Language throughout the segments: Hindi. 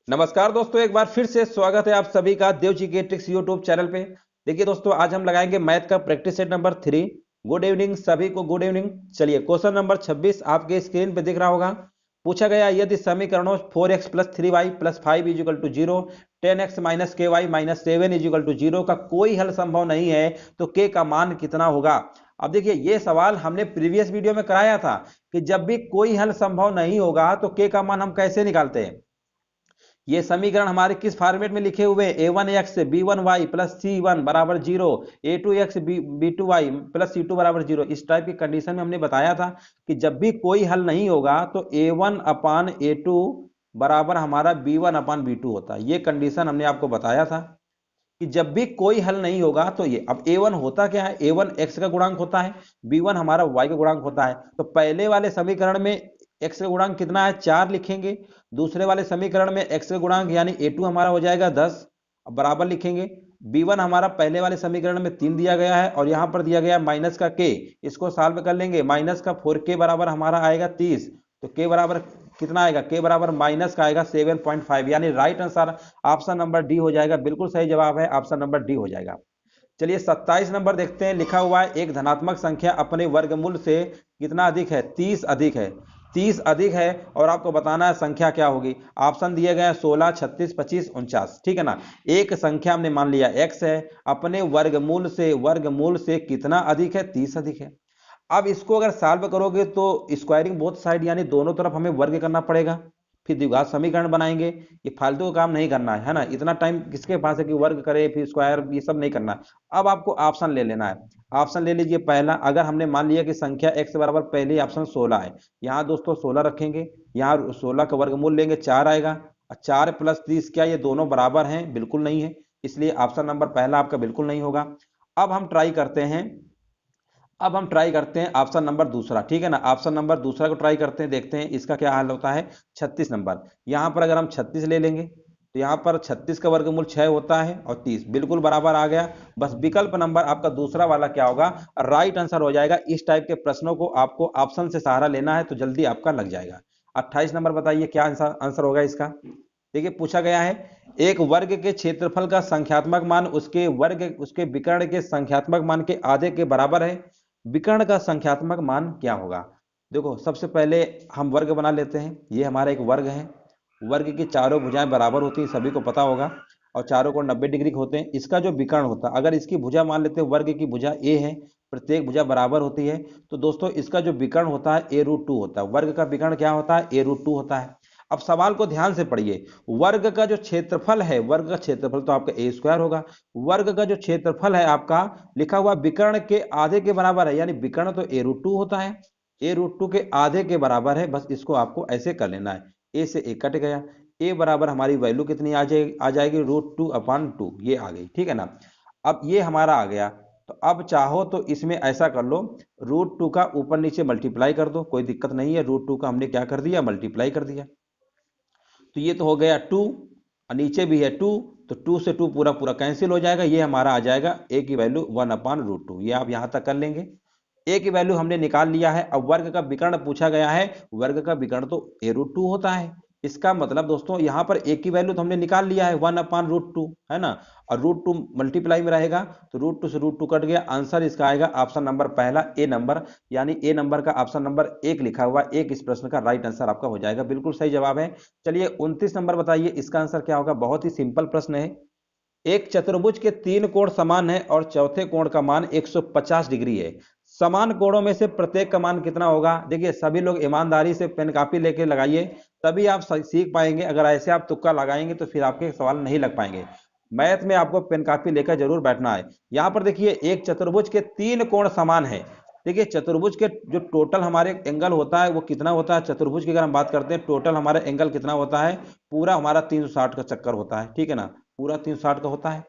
नमस्कार दोस्तों, एक बार फिर से स्वागत है आप सभी का देव जी के ट्रिक्स यूट्यूब चैनल पे। देखिए दोस्तों, आज हम लगाएंगे मैथ का practice set number 3। Good evening सभी को, गुड इवनिंग। चलिए, क्वेश्चन नंबर 26 आपके स्क्रीन पे दिख रहा होगा। पूछा गया, यदि समीकरणों 4x plus 3y plus 5 is equal to 0, 10x minus K Y minus 7 is equal to 0 का कोई हल संभव नहीं है तो k का मान कितना होगा। अब देखिए, ये सवाल हमने प्रीवियस वीडियो में कराया था कि जब भी कोई हल संभव नहीं होगा तो k का मान हम कैसे निकालते हैं। ये समीकरण हमारे किस फॉर्मेट में लिखे हुए हैं, a1x b1y प्लस c1 बराबर 0, a2x b2y प्लस c2 बराबर 0। इस टाइप की कंडीशन में हमने बताया था कि जब भी कोई हल नहीं होगा तो a1 अपान a2 बराबर हमारा b1 अपान b2 होता है। ये कंडीशन हमने आपको बताया था कि जब भी कोई हल नहीं होगा तो ये। अब a1 होता क्या है, a1 x का गुणांक होता है, b1 हमारा y का गुणांक होता है। तो पहले वाले समीकरण में x का गुणांक कितना है, 4 लिखेंगे। दूसरे वाले समीकरण में x का गुणांक यानी a2 हमारा हो जाएगा 10, बराबर लिखेंगे। b1 हमारा पहले वाले समीकरण में 3 दिया गया है और यहां पर दिया गया माइनस का k, इसको सॉल्व कर लेंगे। माइनस का 4k बराबर हमारा आएगा 30, तो k बराबर कितना आएगा, k बराबर माइनस का आएगा 7.5, यानी right answer option number D हो जाएगा। बिल्कुल सही जवाब है, ऑप्शन नंबर डी हो जाएगा। चलिए 27 नंबर देखते हैं। लिखा हुआ है, एक धनात्मक संख्या अपने वर्गमूल से कितना अधिक है, 30 अधिक है। 30 अधिक है और आपको बताना है संख्या क्या होगी। ऑप्शन दिए गए हैं 16, 36, 25, 49। ठीक है ना। एक संख्या हमने मान लिया x है, अपने वर्गमूल से कितना अधिक है, 30 अधिक है। अब इसको अगर सॉल्व करोगे तो स्क्वायरिंग बोथ साइड यानी दोनों तरफ हमें वर्ग करना पड़ेगा, फिर द्विघात समीकरण बनाएंगे। ये फालतू का काम नहीं करना है ना। इतना टाइम किसके पास है कि वर्ग करे फिर स्क्वायर, ये सब नहीं करना है। अब आपको ऑप्शन ले लेना है। ऑप्शन ले लीजिए पहला। अगर हमने मान लिया कि संख्या x बराबर पहले ऑप्शन 16 है, यहाँ दोस्तों 16 रखेंगे, यहाँ 16 का वर्गमूल लेंगे, 4 आएगा। 4 प्लस 30, क्या ये दोनों बराबर हैं, बिल्कुल नहीं है, इसलिए ऑप्शन नंबर पहला आपका बिल्कुल नहीं होगा। अब हम ट्राई करते हैं, ऑप्शन नंबर दूसरा। ठीक है ना, ऑप्शन नंबर दूसरा को ट्राई करते हैं, देखते हैं इसका क्या हल होता है। 36 नंबर, यहां पर अगर हम 36 ले लेंगे तो यहां पर 36 का वर्गमूल 6 होता है और 30 बिल्कुल बराबर आ गया। बस विकल्प नंबर आपका दूसरा वाला क्या होगा, राइट आंसर हो जाएगा। इस टाइप के प्रश्नों को आपको ऑप्शन से सहारा लेना है तो जल्दी आपका लग जाएगा। 28 नंबर बताइए क्या आंसर होगा इसका। देखिए, पूछा गया है, एक वर्ग के क्षेत्रफल का संख्यात्मक मान उसके विकर्ण के संख्यात्मक मान के आधे के बराबर है। विकर्ण का संख्यात्मक मान क्या होगा। देखो, सबसे पहले हम वर्ग बना लेते हैं। ये हमारा एक वर्ग है। वर्ग की चारों भुजाएं बराबर होती हैं, सभी को पता होगा, और चारों कोण 90 डिग्री के होते हैं। इसका जो विकर्ण होता है, अगर इसकी भुजा मान लेते हैं, वर्ग की भुजा ए है, प्रत्येक भुजा बराबर होती है, तो दोस्तों इसका जो विकर्ण होता है a√2 होता है। वर्ग का विकर्ण क्या होता है, a√2 होता है। अब सवाल को ध्यान से पढ़िए। वर्ग का जो क्षेत्रफल है, वर्ग का क्षेत्रफल तो आपका ए स्क्वायर होगा। वर्ग का जो क्षेत्रफल है आपका, लिखा हुआ विकर्ण के आधे के बराबर है, यानी विकर्ण तो a√2 होता है, a√2 के आधे के बराबर है। बस इसको आपको ऐसे कर लेना है, ए से ए कट गया, ए बराबर हमारी वैल्यू कितनी आ जाएगी, √2/2, ये आ गई। ठीक है ना। अब ये हमारा आ गया, तो अब चाहो तो इसमें ऐसा कर लो, √2 का ऊपर नीचे मल्टीप्लाई कर दो, कोई दिक्कत नहीं है। √2 का हमने क्या कर दिया, मल्टीप्लाई कर दिया। तो ये तो हो गया 2, और नीचे भी है 2, तो 2 से 2 पूरा पूरा कैंसिल हो जाएगा। ये हमारा आ जाएगा ए की वैल्यू 1/√2। ये आप यहां तक कर लेंगे। ए की वैल्यू हमने निकाल लिया है। अब वर्ग का विकर्ण पूछा गया है, वर्ग का विकर्ण तो a√2 होता है। इसका मतलब दोस्तों यहां पर ए की वैल्यू तो हमने निकाल लिया है, 1/√2 है ना, और √2 मल्टीप्लाई में रहेगा, तो √2 से √2 कट गया। आंसर इसका आएगा ऑप्शन नंबर पहला, ए नंबर, यानी ए नंबर का ऑप्शन नंबर 1 लिखा हुआ, एक इस प्रश्न का राइट आंसर आपका हो जाएगा। बिल्कुल सही जवाब है। चलिए 29 नंबर बताइए, इसका आंसर क्या होगा। बहुत ही सिंपल प्रश्न है। एक चतुर्भुज के 3 कोण समान है और चौथे कोण का मान 150 डिग्री है। समान कोणों में से प्रत्येक का मान कितना होगा। देखिए, सभी लोग ईमानदारी से पेन कापी लेके लगाइए, तभी आप सीख पाएंगे। अगर ऐसे आप तुक्का लगाएंगे तो फिर आपके सवाल नहीं लग पाएंगे। मैथ में आपको पेन कापी लेकर जरूर बैठना है। यहां पर देखिए, एक चतुर्भुज के 3 कोण समान है। देखिए, चतुर्भुज के जो टोटल हमारे एंगल होता है वो कितना होता है, चतुर्भुज की अगर हम बात करते हैं, टोटल हमारा एंगल कितना होता है, पूरा हमारा 360 का चक्कर होता है। ठीक है ना, पूरा 360 का होता है।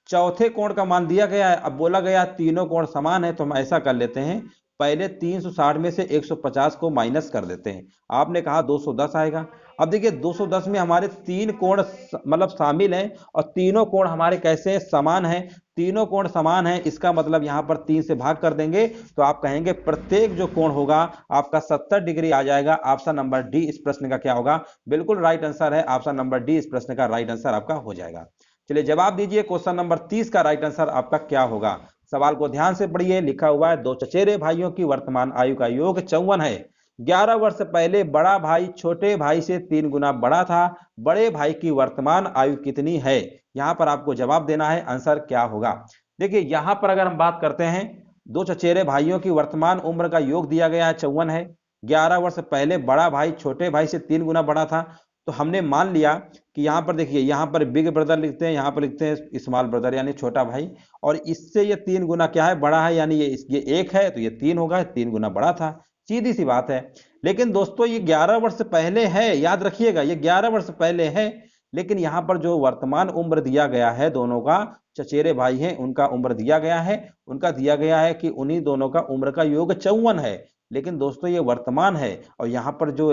चौथे कोण का मान दिया गया है। अब बोला गया तीनों कोण समान है, तो हम ऐसा कर लेते हैं, पहले 360 में से 150 को माइनस कर देते हैं। आपने कहा 210 आएगा। अब देखिए 210 में हमारे तीन कोण मतलब शामिल हैं और तीनों कोण हमारे कैसे समान हैं, तीनों कोण समान हैं, इसका मतलब यहां पर 3 से भाग कर देंगे तो आप कहेंगे प्रत्येक जो कोण होगा आपका 70 डिग्री आ जाएगा। ऑप्शन नंबर डी इस प्रश्न का क्या होगा, बिल्कुल राइट आंसर है। ऑप्शन नंबर डी इस प्रश्न का राइट आंसर आपका हो जाएगा। चलिए जवाब दीजिए, क्वेश्चन नंबर 30 का राइट आंसर आपका क्या होगा। सवाल को ध्यान से पढ़िए, लिखा हुआ है दो चचेरे भाइयों की वर्तमान आयु का योग 54 है। 11 वर्ष पहले बड़ा भाई छोटे भाई से 3 गुना बड़ा था, बड़े भाई की वर्तमान आयु कितनी है। यहां पर आपको जवाब देना है, आंसर क्या होगा। देखिए यहां पर अगर हम बात करते हैं, दो चचेरे भाइयों की वर्तमान उम्र का योग दिया गया है 54 है। 11 वर्ष पहले बड़ा भाई छोटे भाई से 3 गुना बड़ा था, तो हमने मान लिया कि यहाँ पर देखिए, यहाँ पर बिग ब्रदर लिखते हैं, यहाँ पर लिखते हैं स्मॉल ब्रदर यानी छोटा भाई, और इससे ये 3 गुना क्या है, बड़ा है, यानी ये 1 है तो ये 3 होगा, 3 गुना बड़ा था, सीधी सी बात है। लेकिन दोस्तों ये 11 वर्ष पहले है, याद रखिएगा ये 11 वर्ष पहले है, लेकिन यहाँ पर जो वर्तमान उम्र दिया गया है दोनों का, चचेरे भाई हैं उनका उम्र दिया गया है, उनका दिया गया है कि उन्हीं दोनों का उम्र का योग 54 है। लेकिन दोस्तों ये वर्तमान है, और यहाँ पर जो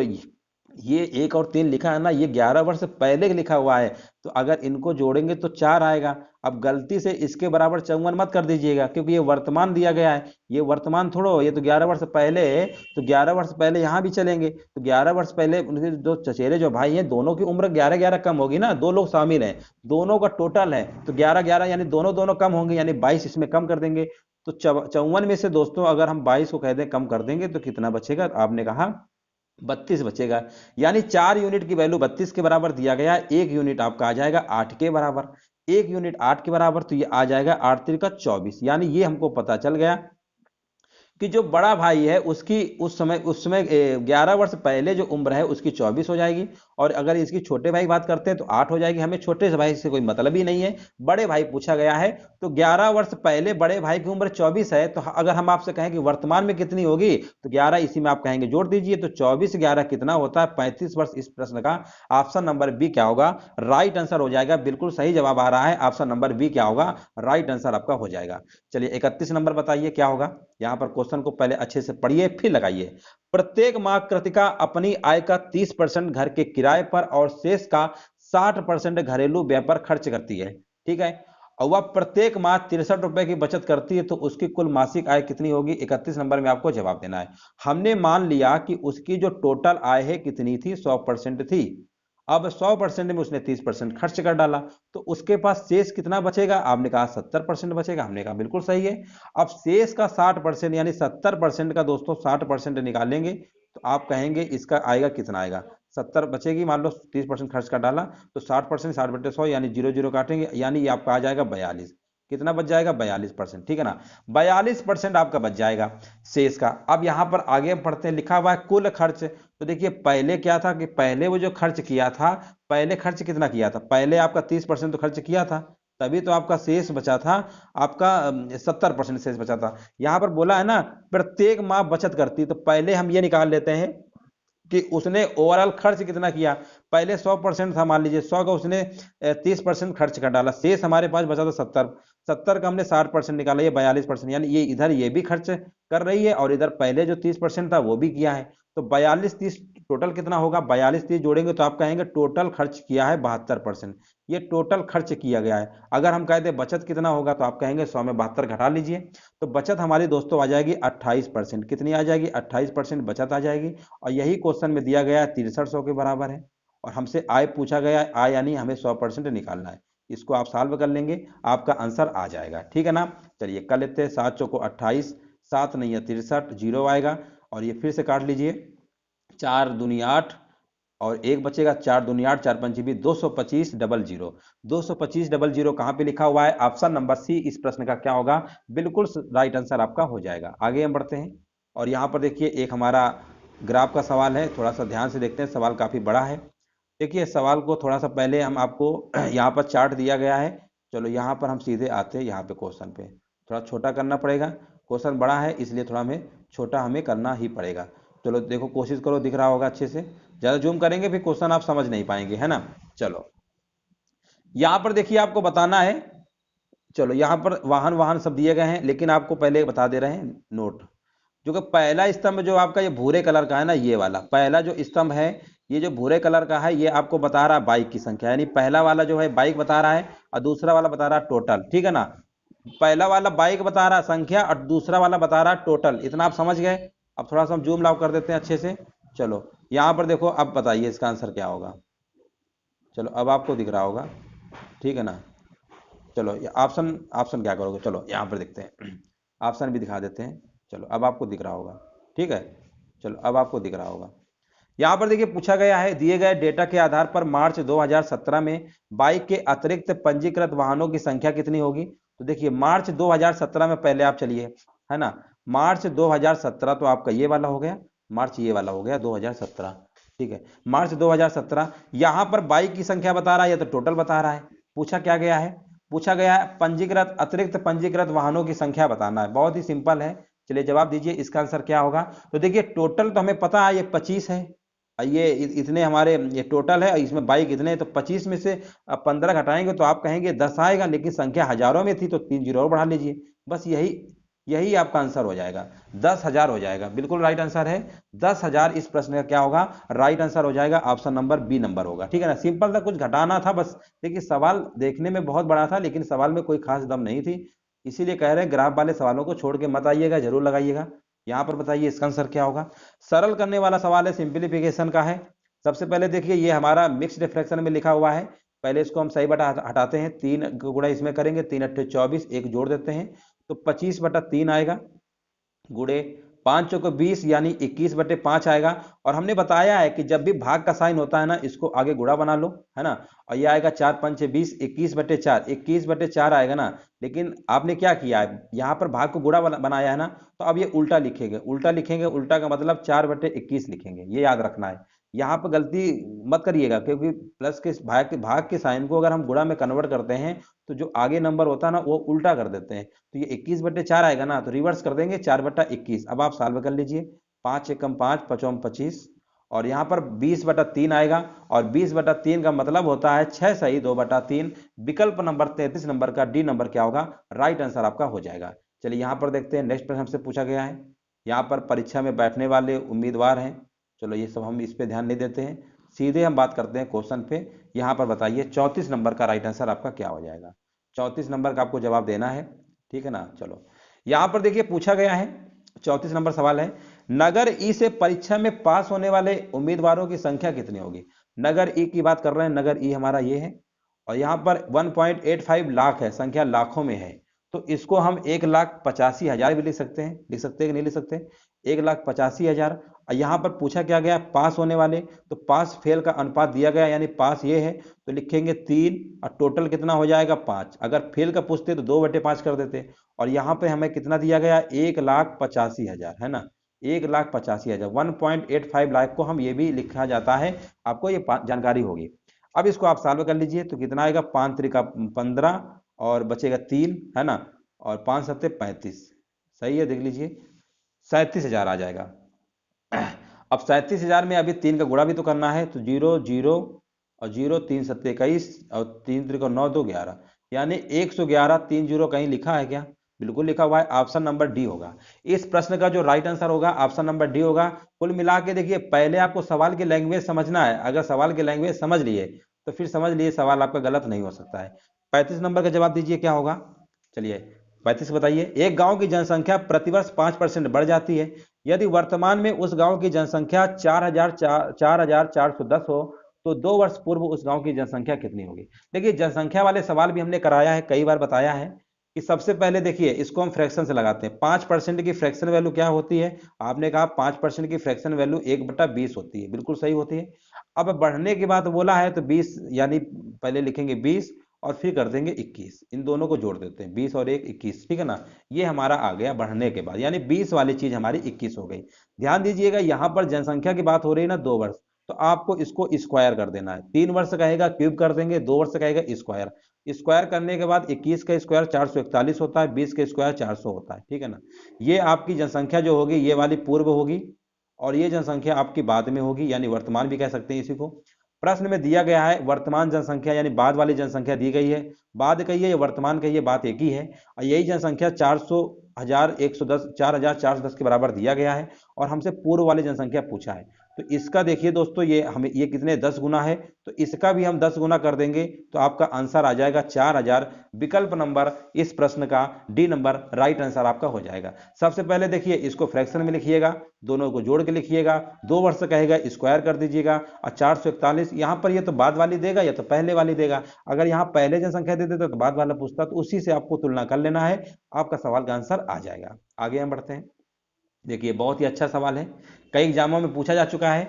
ये 1 और 3 लिखा है ना, ये 11 वर्ष पहले लिखा हुआ है, तो अगर इनको जोड़ेंगे तो 4 आएगा। अब गलती से इसके बराबर 54 मत कर दीजिएगा, क्योंकि ये वर्तमान दिया गया है, ये वर्तमान थोड़ो, ये तो 11 वर्ष पहले है, तो 11 वर्ष पहले यहाँ भी चलेंगे, तो 11 वर्ष पहले उनके दो चचेरे जो भाई हैं दोनों की उम्र 11-11 कम होगी ना, दो लोग शामिल हैं, दोनों का टोटल है तो 11-11 यानी दोनों दोनों कम होंगे, यानी 22 इसमें कम कर देंगे। तो 54 में से दोस्तों अगर हम 22 को कह दें कम कर देंगे तो कितना बचेगा, आपने कहा 32 बचेगा, यानी 4 यूनिट की वैल्यू 32 के बराबर दिया गया है, 1 यूनिट आपका आ जाएगा 8 के बराबर, 1 यूनिट 8 के बराबर, तो ये आ जाएगा 8 तिरका 24, यानी ये हमको पता चल गया कि जो बड़ा भाई है उसकी उस समय 11 वर्ष पहले जो उम्र है उसकी 24 हो जाएगी, और अगर इसकी छोटे भाई की बात करते हैं तो 8 हो जाएगी। हमें छोटे भाई से कोई मतलब ही नहीं है, बड़े भाई पूछा गया है, तो 11 वर्ष पहले बड़े भाई की उम्र 24 है, तो अगर हम आपसे कहें कि वर्तमान में कितनी होगी, तो 11 इसी में आप कहेंगे जोड़ दीजिए, तो 24-11 कितना होता है, 35 वर्ष। इस प्रश्न का ऑप्शन नंबर बी क्या होगा, राइट आंसर हो जाएगा। बिल्कुल सही जवाब आ रहा है, ऑप्शन नंबर बी क्या होगा, राइट आंसर आपका हो जाएगा। चलिए 31 नंबर बताइए क्या होगा। यहां पर क्वेश्चन को पहले अच्छे से पढ़िए फिर लगाइए। प्रत्येक माह कृतिका अपनी आय का 30% घर के किराए पर और शेष का 60% घरेलू व्यय पर खर्च करती है, ठीक है, और वह प्रत्येक माह 63 रुपए की बचत करती है, तो उसकी कुल मासिक आय कितनी होगी। 31 नंबर में आपको जवाब देना है। हमने मान लिया कि उसकी जो टोटल आय है कितनी थी, 100% थी। अब 100% में उसने 30% खर्च कर डाला, तो उसके पास शेष कितना बचेगा, आपने कहा 70% बचेगा, हमने कहा बिल्कुल सही है। अब शेष का 60% यानी 70% का दोस्तों 60% निकालेंगे, तो आप कहेंगे इसका आएगा कितना आएगा, 70 बचेगी, मान लो 30% खर्च कर डाला, तो 60%, 60/100 यानी 0 0 काटेंगे, यानी ये आपका आ जाएगा 42। कितना बच जाएगा, 42%, ठीक है ना, 42% आपका बच जाएगा शेष का। अब यहां पर आगे पढ़ते हैं, लिखा हुआ है कुल खर्च। तो देखिए पहले क्या था कि पहले वो जो खर्च किया था, पहले खर्च कितना किया था, पहले आपका 30% तो खर्च किया था, तभी तो आपका शेष बचा था, आपका 70% शेष बचा था। यहां पर बोला है ना प्रत्येक माह बचत करती, तो पहले हम ये निकाल लेते हैं कि उसने ओवरऑल खर्च कितना किया। पहले 100% था, मान लीजिए 100 का उसने 30% खर्च कर डाला, शेष हमारे पास बचा था 70, 70 का हमने 60% निकाला, ये 42%, यानी ये इधर ये भी खर्च कर रही है और इधर पहले जो 30% था वो भी किया है, तो 42-30 टोटल कितना होगा, 42-30 जोड़ेंगे तो आप कहेंगे टोटल खर्च किया है 72%, ये टोटल खर्च किया गया है। अगर हम कहते बचत कितना होगा, तो आप कहेंगे 100 में 72 घटा लीजिए, तो बचत हमारी दोस्तों आ जाएगी 28%। कितनी आ जाएगी, 28% बचत आ जाएगी, और यही क्वेश्चन में दिया गया है 6300 के बराबर है, और हमसे आय पूछा गया है, आय यानी हमें 100% निकालना है। इसको आप सॉल्व कर लेंगे, आपका आंसर आ जाएगा, ठीक है ना। चलिए कर लेते हैं, 7 चौको 28, 7 नहीं है 63, 0 आएगा, और ये फिर से काट लीजिए, 4 दूनी 8 और 1 बचेगा, 4 दूनी 8, 4 पंची भी 225 डबल 0, 225 डबल 0 कहाँ पे लिखा हुआ है, ऑप्शन नंबर सी इस प्रश्न का क्या होगा, बिल्कुल राइट आंसर आपका हो जाएगा। आगे हम बढ़ते हैं, और यहाँ पर देखिए एक हमारा ग्राफ का सवाल है, थोड़ा सा ध्यान से देखते हैं, सवाल काफी बड़ा है। देखिए सवाल को थोड़ा सा पहले हम आपको यहाँ पर चार्ट दिया गया है, चलो यहाँ पर हम सीधे आते हैं यहाँ पे क्वेश्चन पे, थोड़ा छोटा करना पड़ेगा, क्वेश्चन बड़ा है इसलिए थोड़ा हमें छोटा हमें करना ही पड़ेगा। चलो देखो कोशिश करो, दिख रहा होगा अच्छे से, ज्यादा जूम करेंगे फिर क्वेश्चन आप समझ नहीं पाएंगे, है ना। चलो यहाँ पर देखिए आपको बताना है, चलो यहाँ पर वाहन वाहन सब दिए गए हैं, लेकिन आपको पहले बता दे रहे हैं नोट, जो कि पहला स्तंभ जो आपका ये भूरे कलर का है ना, ये वाला पहला जो स्तंभ है, ये जो भूरे कलर का है, ये आपको बता रहा है बाइक की संख्या, यानी पहला वाला जो है बाइक बता रहा है और दूसरा वाला बता रहा है टोटल, ठीक है ना। पहला वाला बाइक बता रहा है संख्या और दूसरा वाला बता रहा है टोटल। इतना आप समझ गए। अब थोड़ा सा हम जूम लाउट कर देते हैं अच्छे से। चलो यहां पर देखो, अब बताइए इसका आंसर क्या होगा। चलो अब आपको दिख रहा होगा, ठीक है ना। चलो ये ऑप्शन ऑप्शन क्या करोगे, चलो यहाँ पर देखते हैं, ऑप्शन भी दिखा देते हैं। चलो अब आपको दिख रहा होगा, ठीक है। चलो अब आपको दिख रहा होगा। यहाँ पर देखिए पूछा गया है, दिए गए डेटा के आधार पर मार्च 2017 में बाइक के अतिरिक्त पंजीकृत वाहनों की संख्या कितनी होगी। तो देखिए मार्च 2017 में पहले आप चलिए, है ना। मार्च 2017 तो आपका ये वाला हो गया, मार्च ये वाला हो गया 2017, ठीक है। मार्च 2017 यहाँ पर बाइक की संख्या बता रहा है या तो टोटल बता रहा है। पूछा क्या गया है, पूछा गया है पंजीकृत अतिरिक्त पंजीकृत वाहनों की संख्या बताना है। बहुत ही सिंपल है, चलिए जवाब दीजिए इसका आंसर क्या होगा। तो देखिए टोटल तो हमें पता है ये 25 है, ये इतने हमारे ये टोटल है, इसमें बाइक इतने, तो 25 में से 15 घटाएंगे तो आप कहेंगे 10 आएगा, लेकिन संख्या हजारों में थी तो 3 जीरो और बढ़ा लीजिए, बस यही यही आपका आंसर हो जाएगा, 10,000 हो जाएगा। बिल्कुल राइट आंसर है 10,000। इस प्रश्न का क्या होगा, राइट आंसर हो जाएगा ऑप्शन नंबर बी नंबर होगा, ठीक है ना। सिंपल था, कुछ घटाना था बस। देखिए सवाल देखने में बहुत बड़ा था लेकिन सवाल में कोई खास दम नहीं थी, इसीलिए कह रहे हैं ग्राफ वाले सवालों को छोड़ के मत आइएगा, जरूर लगाइएगा। यहाँ पर बताइए इसका आंसर क्या होगा। सरल करने वाला सवाल है, सिंप्लीफिकेशन का है। सबसे पहले देखिए ये हमारा मिक्स्ड फ्रैक्शन में लिखा हुआ है, पहले इसको हम सही बटा हटाते हैं, 3 गुणा इसमें करेंगे, 3 अट्ठे 24, एक जोड़ देते हैं तो 25/3 आएगा, गुणे 5 चौक 20 यानी 21/5 आएगा। और हमने बताया है कि जब भी भाग का साइन होता है ना, इसको आगे गुणा बना लो, है ना। और ये आएगा 4 5 20, 21/4, 21/4 आएगा ना। लेकिन आपने क्या किया है, यहाँ पर भाग को गुणा बनाया है ना, तो अब ये उल्टा लिखेंगे, उल्टा लिखेंगे, उल्टा का मतलब 4/21 लिखेंगे, ये याद रखना है। यहाँ पर गलती मत करिएगा, क्योंकि प्लस के भाग के साइन को अगर हम गुणा में कन्वर्ट करते हैं तो जो आगे नंबर होता है ना वो उल्टा कर देते हैं। तो ये 21/4 आएगा ना, तो रिवर्स कर देंगे 4/21। अब आप सॉल्व कर लीजिए, 5 एकम 5, 5 25, और यहाँ पर 20/3 आएगा, और 20/3 का मतलब होता है 6 सही 2/3। विकल्प नंबर 33 नंबर का डी नंबर क्या होगा, राइट आंसर आपका हो जाएगा। चलिए यहाँ पर देखते हैं, नेक्स्ट प्रश्न हमसे पूछा गया है। यहाँ पर परीक्षा में बैठने वाले उम्मीदवार हैं, चलो ये सब हम इस पे ध्यान नहीं देते हैं, सीधे हम बात करते हैं क्वेश्चन पे। यहाँ पर बताइए 34 नंबर का राइट आंसर आपका क्या हो जाएगा। 34 नंबर का आपको जवाब देना है, ठीक है ना। चलो यहाँ पर देखिए पूछा गया है, 34 नंबर सवाल है, नगर ई से परीक्षा में पास होने वाले उम्मीदवारों की संख्या कितनी होगी। नगर ई की बात कर रहे हैं, नगर ई हमारा ये है, और यहाँ पर 1.85 लाख है, संख्या लाखों में है, तो इसको हम 1,85,000 भी लिख सकते हैं, लिख सकते हैं कि नहीं लिख सकते, 1,85,000। यहाँ पर पूछा क्या गया, पास होने वाले, तो पास फेल का अनुपात दिया गया, यानी पास ये है तो लिखेंगे 3, और टोटल कितना हो जाएगा 5। अगर फेल का पूछते तो 2/5 कर देते। और यहाँ पे हमें कितना दिया गया, 1,85,000, है ना, 1,85,000, 1.85 लाख को हम ये भी लिखा जाता है, आपको ये जानकारी होगी। अब इसको आप सॉल्व कर लीजिए तो कितना आएगा, 5 त्रिका 15 और बचेगा 3, है ना, और 5 सत्ते 35, सही है, देख लीजिए 37,000 आ जाएगा। अब 37,000 में अभी 3 का गुणा भी तो करना है, तो 0 0 और 0 3 सत्ते 21 और 3 त्रिका 9 2 11, यानी 111। 3 जीरो कहीं लिखा है क्या, बिल्कुल लिखा हुआ है, ऑप्शन नंबर डी होगा। इस प्रश्न का जो राइट आंसर होगा ऑप्शन नंबर डी होगा। कुल मिला के देखिए, पहले आपको सवाल की लैंग्वेज समझना है, अगर सवाल की लैंग्वेज समझ लिए तो फिर समझ लिए सवाल आपका गलत नहीं हो सकता है। 35 नंबर का जवाब दीजिए क्या होगा। चलिए 35 बताइए, एक गांव की जनसंख्या प्रतिवर्ष 5% बढ़ जाती है, यदि वर्तमान में उस गांव की जनसंख्या 4,410 हो तो 2 वर्ष पूर्व उस गांव की जनसंख्या कितनी होगी। देखिए जनसंख्या वाले सवाल भी हमने कराया है, कई बार बताया है कि सबसे पहले देखिए इसको हम फ्रैक्शन से लगाते हैं। 5% की फ्रैक्शन वैल्यू क्या होती है, आपने कहा 5% की फ्रैक्शन वैल्यू 1/20 होती है, बिल्कुल सही होती है। अब बढ़ने की बात बोला है तो 20, यानी पहले लिखेंगे 20 और फिर कर देंगे 21, इन दोनों को जोड़ देते हैं, 20 और 1 21, ठीक है ना। ये हमारा आ गया बढ़ने के बाद, यानी 20 वाली चीज हमारी 21 हो गई। ध्यान दीजिएगा यहाँ पर जनसंख्या की बात हो रही है ना, 2 वर्ष, तो आपको इसको स्क्वायर कर देना है। 3 वर्ष कहेगा क्यूब कर देंगे, 2 वर्ष कहेगा स्क्वायर, स्क्वायर करने के बाद 21 का स्क्वायर 441 होता है, 20 का स्क्वायर 400 होता है, ठीक है ना। ये आपकी जनसंख्या जो होगी ये वाली पूर्व होगी, और ये जनसंख्या आपकी बाद में होगी, यानी वर्तमान भी कह सकते हैं इसी को। प्रश्न में दिया गया है वर्तमान जनसंख्या यानी बाद वाली जनसंख्या दी गई है, बाद कही है या वर्तमान कही है, बात एक ही है। और यही जनसंख्या 4,410 के बराबर दिया गया है और हमसे पूर्व वाली जनसंख्या पूछा है। तो इसका देखिए दोस्तों, ये हमें ये कितने 10 गुना है, तो इसका भी हम 10 गुना कर देंगे तो आपका आंसर आ जाएगा 4000। विकल्प नंबर इस प्रश्न का डी नंबर राइट आंसर आपका हो जाएगा। सबसे पहले देखिए इसको फ्रैक्शन में लिखिएगा, दोनों को जोड़ के लिखिएगा, 2 वर्ष कहेगा स्क्वायर कर दीजिएगा और 441। यहां पर ये तो बाद वाली देगा या तो पहले वाली देगा, अगर यहां पहले जनसंख्या दे देता तो बाद वाला पूछता, तो उसी से आपको तुलना कर लेना है, आपका सवाल का आंसर आ जाएगा। आगे हम बढ़ते हैं। देखिए बहुत ही अच्छा सवाल है, कई एग्जामों में पूछा जा चुका है।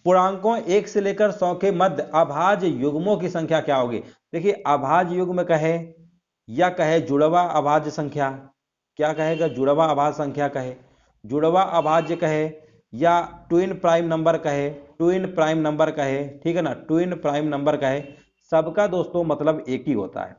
पूर्णांकों 1 से लेकर 100 के मध्य अभाज्य युग्मों की संख्या क्या होगी। देखिए अभाज्य युग्म कहे या कहे जुड़वा अभाज्य संख्या, क्या कहेगा, जुड़वा अभाज्य संख्या कहे, जुड़वा अभाज्य कहे या ट्विन प्राइम नंबर कहे, ट्विन प्राइम नंबर कहे, ठीक है ना, ट्विन प्राइम नंबर कहे, सबका दोस्तों मतलब एक ही होता है।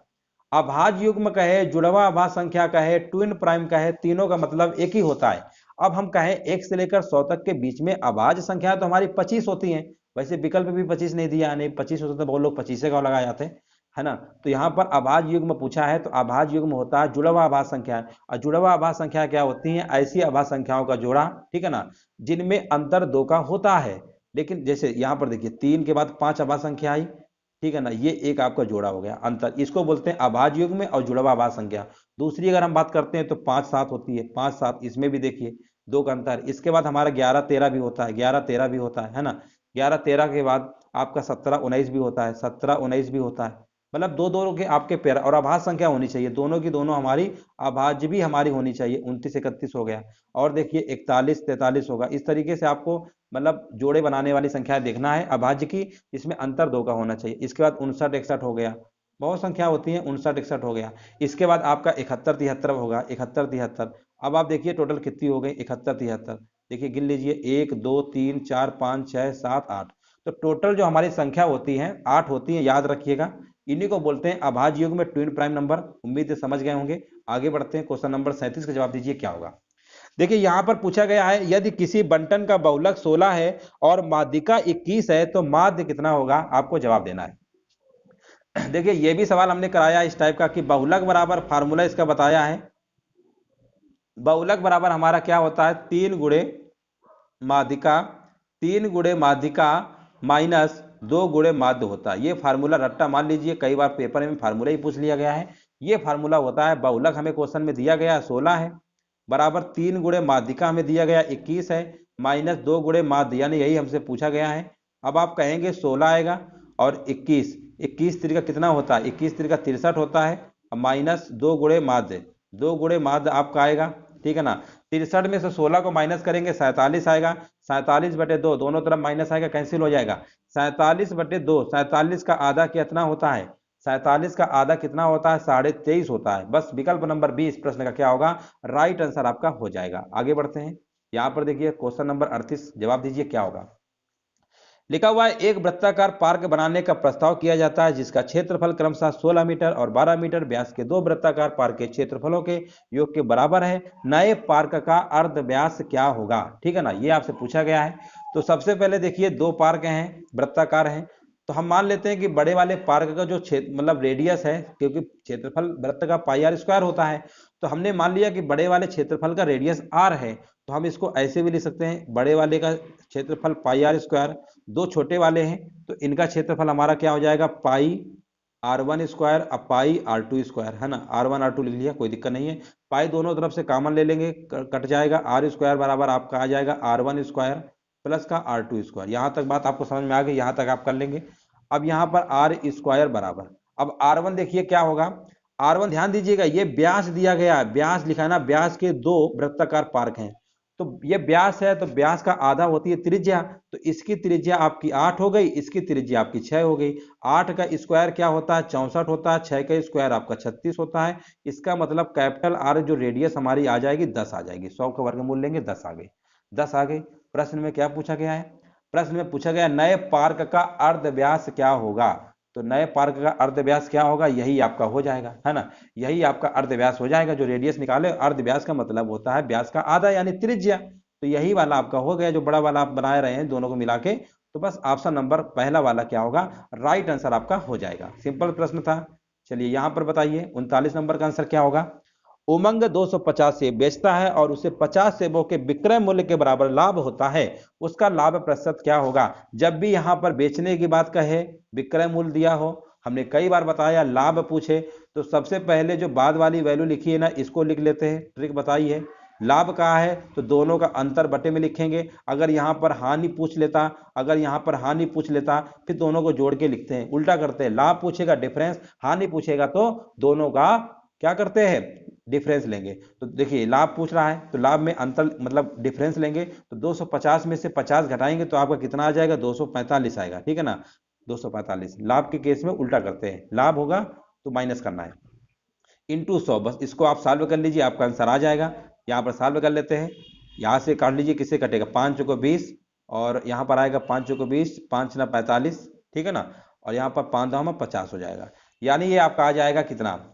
अभाज्य युग्म कहे, जुड़वा अभाज्य संख्या कहे, ट्विन प्राइम कहे, तीनों का मतलब एक ही होता है। अब हम कहें 1 से लेकर 100 तक के बीच में अभाज्य संख्या तो हमारी 25 होती हैं, वैसे विकल्प भी 25 नहीं दिया, नहीं 25 होता तो बहुत लोग 25 का लगा जाते हैं, है ना। तो यहाँ पर अभाज्य युग्म पूछा है तो अभाज्य युग्म होता है जुड़वा अभाज्य संख्या, और जुड़वा अभाज्य संख्या क्या होती है, ऐसी अभाज्य संख्याओं का जोड़ा, ठीक है ना, जिनमें अंतर 2 का होता है। लेकिन जैसे यहाँ पर देखिए 3 के बाद 5 अभाज्य संख्या आई, ठीक है ना, ये एक आपका जोड़ा हो गया अंतर, इसको बोलते हैं अभाज्य युग्म और जुड़वा अभाज्य संख्या। दूसरी अगर हम बात करते हैं तो 5 7 होती है, 5 7 इसमें भी देखिए 2 का अंतर। इसके बाद हमारा 11 13 भी होता है, 11 13 भी होता है ना, 11 13 के बाद आपका 17 19 भी होता है, 17 19 भी होता है, मतलब दो दो के आपके पेयर और अभाज्य संख्या होनी चाहिए, दोनों की दोनों हमारी अभाज्य भी हमारी होनी चाहिए। 29 31 हो गया, और देखिए 41 43 होगा। इस तरीके से आपको मतलब जोड़े बनाने वाली संख्या देखना है अभाज्य की, इसमें अंतर 2 का होना चाहिए। इसके बाद 59 61 हो गया, बहुत संख्या होती है, 59 61 हो गया। इसके बाद आपका 71 73 होगा, 71 73। अब आप देखिए टोटल कितनी हो गई, 71 73, देखिए गिन लीजिए 1 2 3 4 5 6 7 8, तो टोटल जो हमारी संख्या होती है 8 होती है, याद रखिएगा। इन्हीं को बोलते हैं अभाज्य युग्म में ट्विन प्राइम नंबर। उम्मीद है समझ गए होंगे। आगे बढ़ते हैं, क्वेश्चन नंबर 37 का जवाब दीजिए क्या होगा। देखिए यहां पर पूछा गया है यदि किसी बंटन का बहुलक 16 है और माध्यिका 21 है तो माध्य कितना होगा, आपको जवाब देना है। देखिए ये भी सवाल हमने कराया इस टाइप का कि बहुलक बराबर, फार्मूला इसका बताया है, बहुलक बराबर हमारा क्या होता है, 3 गुणे माध्यिका, 3 गुणे माध्यिका माइनस 2 गुणे माध्य होता है। ये फार्मूला रट्टा मान लीजिए, कई बार पेपर में फार्मूला ही पूछ लिया गया है। ये फार्मूला होता है, बहुलक हमें क्वेश्चन में दिया गया 16 है, बराबर 3 गुणे माध्यिका हमें दिया गया 21 है, माइनस 2 गुणे माध्य, यानी यही हमसे पूछा गया है। अब आप कहेंगे 16 आएगा और 21, 21 3 का कितना होता है, 21 3 का 63 होता है, माइनस 2 गुणे माध्य, 2 गुणे माध्य आपका आएगा, ठीक है ना। 63 में से 16 को माइनस करेंगे 47 आएगा, 47/2, दोनों तरफ माइनस आएगा, कैंसिल हो जाएगा। 47/2, 47 का आधा कितना होता है, 47 का आधा कितना होता है, 23.5 होता है। बस विकल्प नंबर 20 प्रश्न का क्या होगा, राइट आंसर आपका हो जाएगा। आगे बढ़ते हैं, यहां पर देखिए क्वेश्चन नंबर 38, जवाब दीजिए क्या होगा। लिखा हुआ है एक वृत्ताकार पार्क बनाने का प्रस्ताव किया जाता है जिसका क्षेत्रफल क्रमशः 16 मीटर और 12 मीटर व्यास के 2 वृत्ताकार पार्क के क्षेत्रफलों के योग के बराबर है। नए पार्क का अर्ध व्यास क्या होगा, ठीक है ना, ये आपसे पूछा गया है। तो सबसे पहले देखिए 2 पार्क हैं, वृत्ताकार हैं, तो हम मान लेते हैं कि बड़े वाले पार्क का जो क्षेत्र मतलब रेडियस है, क्योंकि क्षेत्रफल वृत्त का पाई आर स्क्वायर होता है, तो हमने मान लिया कि बड़े वाले क्षेत्रफल का रेडियस आर है, तो हम इसको ऐसे भी लिख सकते हैं, बड़े वाले का क्षेत्रफल पाई आर स्क्वायर, 2 छोटे वाले हैं तो इनका क्षेत्रफल हमारा क्या हो जाएगा, पाई r1 स्क्वायर अब पाई r2 स्क्वायर, है ना, r1 r2 लिख लिया, कोई दिक्कत नहीं है। पाई दोनों तरफ से कॉमन ले लेंगे, कट जाएगा, r स्क्वायर बराबर आपका आ जाएगा r1 स्क्वायर प्लस का r2 स्क्वायर। यहां तक बात आपको समझ में आ गई, यहां तक आप कर लेंगे। अब यहाँ पर r स्क्वायर बराबर, अब r1 देखिए क्या होगा, r1 ध्यान दीजिएगा ये व्यास दिया गया है, व्यास लिखा है ना, व्यास के 2 वृत्ताकार पार्क हैं, तो ये व्यास है तो व्यास का आधा होती है त्रिज्या, तो इसकी त्रिज्या आपकी 8 हो गई, इसकी त्रिज्या आपकी 6 हो गई। 8 का स्क्वायर क्या होता है, 64 होता है, 6 का स्क्वायर आपका 36 होता है। इसका मतलब कैपिटल आर जो रेडियस हमारी आ जाएगी 10 आ जाएगी, 100 का वर्गमूल लेंगे 10 आ गई, 10 आ गई। प्रश्न में क्या पूछा गया है, प्रश्न में पूछा गया नए पार्क का अर्ध व्यास क्या होगा, तो नए पार्क का अर्ध व्यास क्या होगा, यही आपका हो जाएगा, है ना, यही आपका अर्ध व्यास हो जाएगा। जो रेडियस निकाले, अर्ध व्यास का मतलब होता है व्यास का आधा यानी त्रिज्या, तो यही वाला आपका हो गया, जो बड़ा वाला आप बना रहे हैं दोनों को मिला के तो बस ऑप्शन नंबर पहला वाला क्या होगा, राइट आंसर आपका हो जाएगा। सिंपल प्रश्न था। चलिए यहां पर बताइए 39 नंबर का आंसर क्या होगा। उमंग 250 सेब बेचता है और उसे 50 सेबों के विक्रय मूल्य के बराबर लाभ होता है, उसका लाभ प्रतिशत क्या होगा। जब भी यहां पर बेचने की बात कहे, विक्रय मूल्य दिया हो, हमने कई बार बताया लाभ पूछे तो सबसे पहले जो बाद वाली वैल्यू लिखी है ना, इसको लिख लेते हैं। ट्रिक बताइए, लाभ कहा है तो दोनों का अंतर बटे में लिखेंगे। अगर यहां पर हानि पूछ लेता, अगर यहां पर हानि पूछ लेता फिर दोनों को जोड़ के लिखते हैं, उल्टा करते हैं। लाभ पूछेगा डिफरेंस, हानि पूछेगा तो दोनों का क्या करते हैं, डिफरेंस लेंगे। तो देखिए लाभ पूछ रहा है तो लाभ में अंतर मतलब डिफरेंस लेंगे, तो 250 में से 50 घटाएंगे तो आपका कितना आ जाएगा, 245 आएगा। ठीक है ना, 245। लाभ के केस में उल्टा करते हैं, लाभ होगा तो माइनस करना है, इंटू 100। बस इसको आप सॉल्व कर लीजिए, आपका आंसर आ जाएगा। यहाँ पर सॉल्व कर लेते हैं, यहाँ से काट लीजिए, किससे कटेगा, 5 चौको 20 और यहाँ पर आएगा 5 चौको 20, 5 ना 45, ठीक है ना, और यहाँ पर 5 दाम 50 हो जाएगा। यानी ये आपका आ जाएगा कितना,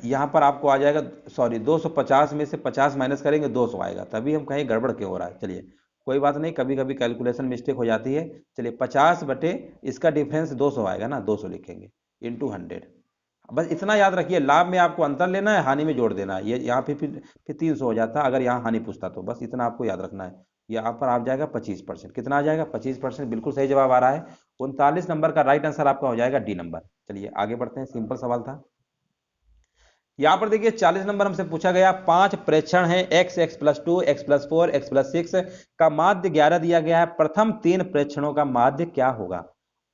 यहाँ पर आपको आ जाएगा, सॉरी 250 में से 50 माइनस करेंगे 200 आएगा, तभी हम कहें गड़बड़ क्यों हो रहा है। चलिए कोई बात नहीं, कभी कभी कैलकुलेशन मिस्टेक हो जाती है। चलिए 50 बटे इसका डिफरेंस 200 आएगा ना, 200 लिखेंगे इंटू 100। बस इतना याद रखिए, लाभ में आपको अंतर लेना है, हानि में जोड़ देना है। ये यहाँ पे फिर 300 हो जाता अगर यहाँ हानि पूछता तो। बस इतना आपको याद रखना है। यहाँ पर आ जाएगा 25%। कितना आ जाएगा, 25%। बिल्कुल सही जवाब आ रहा है। 39 नंबर का राइट आंसर आपका हो जाएगा डी नंबर। चलिए आगे बढ़ते हैं, सिंपल सवाल था। यहाँ पर देखिए 40 नंबर हमसे पूछा गया, 5 प्रेक्षण है x, x+2, x+4, x+6 का माध्य 11 दिया गया है, प्रथम 3 प्रेक्षणों का माध्य क्या होगा।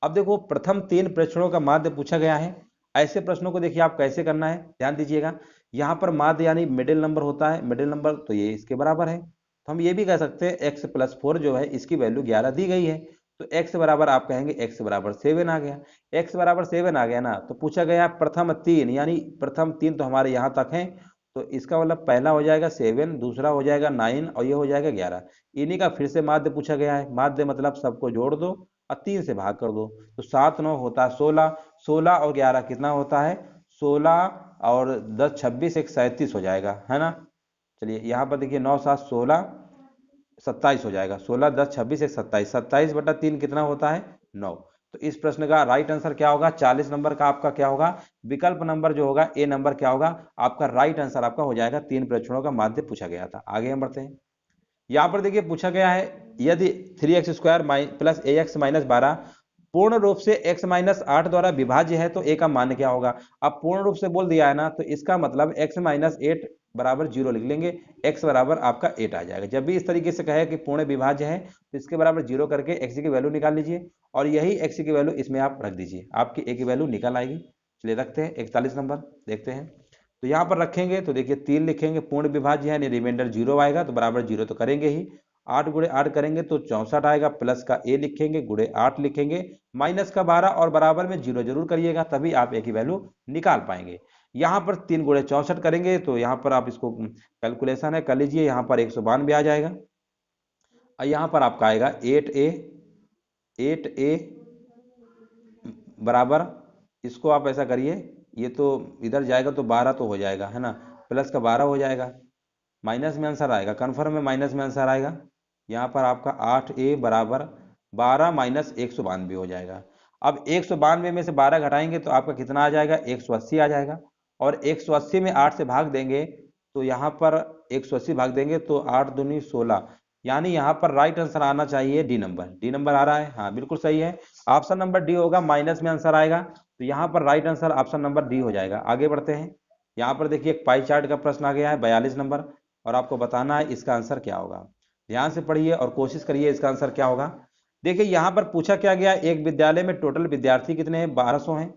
अब देखो प्रथम 3 प्रेक्षणों का माध्य पूछा गया है। ऐसे प्रश्नों को देखिए आप कैसे करना है, ध्यान दीजिएगा। यहाँ पर माध्य यानी मिडिल नंबर होता है, मिडिल नंबर तो ये इसके बराबर है। तो हम ये भी कह सकते हैं x+4 जो है इसकी वैल्यू 11 दी गई है, तो x बराबर आप कहेंगे x बराबर 7 आ गया। x बराबर 7 आ गया ना, तो पूछा गया प्रथम 3, यानी प्रथम 3 तो हमारे यहाँ तक हैं, तो इसका मतलब पहला हो जाएगा 7, दूसरा हो जाएगा 9 और ये हो जाएगा 11। इन्हीं का फिर से माध्य पूछा गया है। माध्य मतलब सबको जोड़ दो और 3 से भाग कर दो, तो 7 9 होता है 16, 16 और 11 कितना होता है, 16 और 10 26 एक 37 हो जाएगा, है ना। चलिए यहाँ पर देखिए 9 7 16 27 हो जाएगा, 16 10 26 एक 27, 27 बटा 3 कितना होता है, 9। तो इस प्रश्न का राइट आंसर क्या होगा, 40 नंबर का आपका क्या होगा, विकल्प नंबर जो होगा ए नंबर क्या होगा आपका राइट आंसर आपका हो जाएगा। 3 प्रेक्षणों का माध्य पूछा गया था। आगे हम बढ़ते हैं। यहाँ पर देखिए पूछा गया है, यदि 3x² प्लस ax माइनस 12 पूर्ण रूप से x माइनस 8 द्वारा विभाज्य है तो a का मान क्या होगा। अब पूर्ण रूप से बोल दिया है ना, तो इसका मतलब x माइनस 8 बराबर 0 लिख लेंगे, x बराबर आपका 8 आ जाएगा। जब भी इस तरीके से कहे कि पूर्ण विभाज्य है तो इसके बराबर 0 करके x की वैल्यू निकाल लीजिए और यही x की वैल्यू इसमें आप रख दीजिए, आपकी a की वैल्यू निकल आएगी। चलिए रखते हैं 41 नंबर, देखते हैं। तो यहाँ पर रखेंगे तो देखिए 3 लिखेंगे, पूर्ण विभाज्य है, रिमाइंडर 0 आएगा तो बराबर 0 तो करेंगे ही। 8 गुणे 8 करेंगे तो 64 आएगा, प्लस का a लिखेंगे, गुणे 8 लिखेंगे, माइनस का 12 और बराबर में 0 जरूर करिएगा, तभी आप a की वैल्यू निकाल पाएंगे। यहाँ पर 3 गुणे 64 करेंगे तो यहाँ पर आप इसको कैलकुलेशन है कर लीजिए, यहाँ पर 192 आ जाएगा और यहाँ पर आपका आएगा 8a बराबर, इसको आप ऐसा करिए, ये तो इधर जाएगा तो 12 तो हो जाएगा, है ना, प्लस का 12 हो जाएगा, माइनस में आंसर आएगा, कन्फर्म में माइनस में आंसर आएगा। यहाँ पर आपका 8a बराबर 12 माइनस 192 हो जाएगा। अब 192 में से 12 घटाएंगे तो आपका कितना आ जाएगा, 180 आ जाएगा। और 180 में 8 से भाग देंगे तो यहाँ पर 180 भाग देंगे तो 8 दूनी 16, यानी यहाँ पर राइट आंसर आना चाहिए डी नंबर। डी नंबर आ रहा है, हाँ बिल्कुल सही है, ऑप्शन नंबर डी होगा, माइनस में आंसर आएगा, तो यहाँ पर right answer option number D हो जाएगा। आगे बढ़ते हैं। यहाँ पर देखिए एक पाई चार्ट का प्रश्न आ गया है 42 नंबर, और आपको बताना है इसका आंसर क्या होगा। ध्यान से पढ़िए और कोशिश करिए इसका आंसर क्या होगा। देखिए यहाँ पर पूछा क्या गया, एक विद्यालय में टोटल विद्यार्थी कितने हैं, 1200 हैं,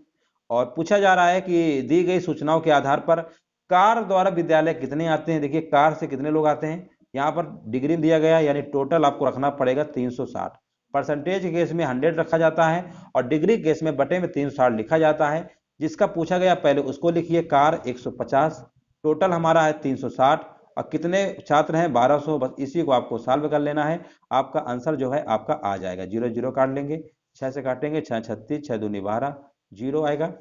और पूछा जा रहा है कि दी गई सूचनाओं के आधार पर कार द्वारा विद्यालय कितने आते हैं। देखिए कार से कितने लोग आते हैं, यहाँ पर डिग्री में दिया गया, यानी टोटल आपको रखना पड़ेगा 360। परसेंटेज केस में 100 रखा जाता है और डिग्री केस में बटे में 360 लिखा जाता है। जिसका पूछा गया पहले उसको लिखिए, कार 150, टोटल हमारा है 360 और कितने छात्र हैं 1200, बस इसी को आपको सॉल्व कर लेना है। आपका आंसर जो है आपका आ जाएगा, 0 0 काट लेंगे, 6 से काटेंगे 6 36, 6 दूनी 12, 0 आएगा,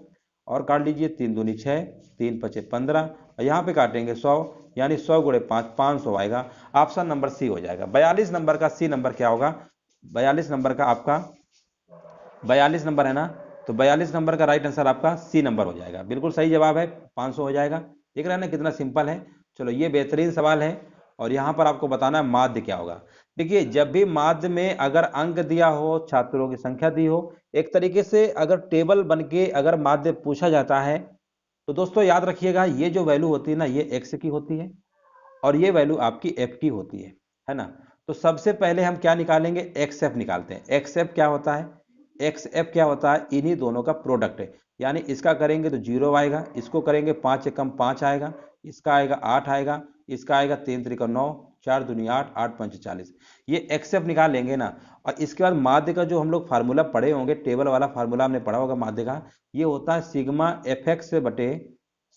और काट लीजिए 3 दूनी 6, 3 पचे 15, और यहाँ पे काटेंगे 100, यानी 100 गुणे 5 500 आएगा। ऑप्शन नंबर सी हो जाएगा। 42 नंबर का सी नंबर क्या होगा, 42 नंबर का आपका 42 नंबर है ना, तो 42 नंबर का राइट आंसर आपका सी नंबर हो जाएगा। बिल्कुल सही जवाब है, 500 हो जाएगा। देख रहे हैं ना कितना सिंपल है। चलो ये बेहतरीन सवाल है। और यहाँ पर आपको बताना है माध्य क्या होगा। देखिए जब भी माध्य में अगर अंक दिया हो, छात्रों की संख्या दी हो, एक तरीके से अगर टेबल बन के अगर माध्य पूछा जाता है, तो दोस्तों याद रखिएगा ये जो वैल्यू होती है ना, ये एक्स की होती है और ये वैल्यू आपकी एफ की होती है ना। तो सबसे पहले हम क्या निकालेंगे, एक्स एफ निकालते हैं। एक्स एफ क्या होता है, एक्स एफ क्या होता है, इन्हीं दोनों का प्रोडक्ट है। यानी इसका करेंगे तो 0 आएगा, इसको करेंगे 5 एकम 5 आएगा, इसका आएगा 8 आएगा, इसका आएगा 3 त्रिका 9, 4 दूनी 8, 8 पंच 40। ये एक्स एफ निकाल लेंगे ना। और इसके बाद माध्य का जो हम लोग फार्मूला पढ़े होंगे, टेबल वाला फार्मूला हमने पढ़ा होगा माध्य का, ये होता है सिग्मा एफ एक्स बटे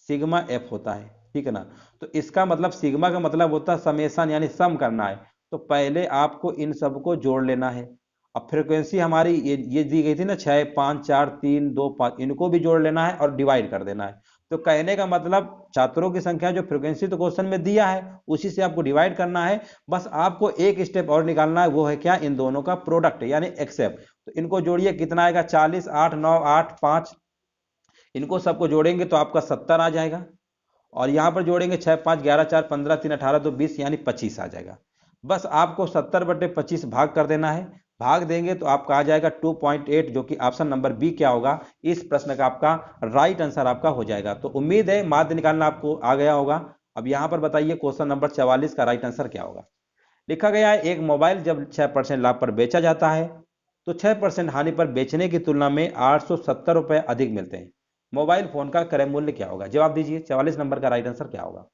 सिग्मा एफ होता है, ठीक है ना। तो इसका मतलब सिग्मा का मतलब होता है समेशन, यानी सम करना है। तो पहले आपको इन सबको जोड़ लेना है। अब फ्रीक्वेंसी हमारी ये दी गई थी ना 6 5 4 3 2 5, इनको भी जोड़ लेना है और डिवाइड कर देना है। तो कहने का मतलब छात्रों की संख्या जो फ्रीक्वेंसी तो क्वेश्चन में दिया है उसी से आपको डिवाइड करना है। बस आपको एक स्टेप और निकालना है, वो है क्या, इन दोनों का प्रोडक्ट यानी एक्सेप। तो इनको जोड़िए, कितना आएगा, 40 8 9 8 5, इनको सबको जोड़ेंगे तो आपका 70 आ जाएगा। और यहां पर जोड़ेंगे 6 5 11 4 15 3 18 2 20, यानी 25 आ जाएगा। बस आपको 70 बटे 25 भाग कर देना है। भाग देंगे तो आपका आ जाएगा 2.8, जो कि ऑप्शन नंबर बी क्या होगा, इस प्रश्न का आपका राइट आंसर आपका हो जाएगा। तो उम्मीद है माध्य निकालना आपको आ गया होगा। अब यहां पर बताइए क्वेश्चन नंबर 44 का राइट आंसर क्या होगा। लिखा गया है एक मोबाइल जब 6% लाभ पर बेचा जाता है तो 6% हानि पर बेचने की तुलना में 870 रुपए अधिक मिलते हैं। मोबाइल फोन का क्रय मूल्य क्या होगा, जवाब दीजिए। 44 नंबर का राइट आंसर क्या होगा।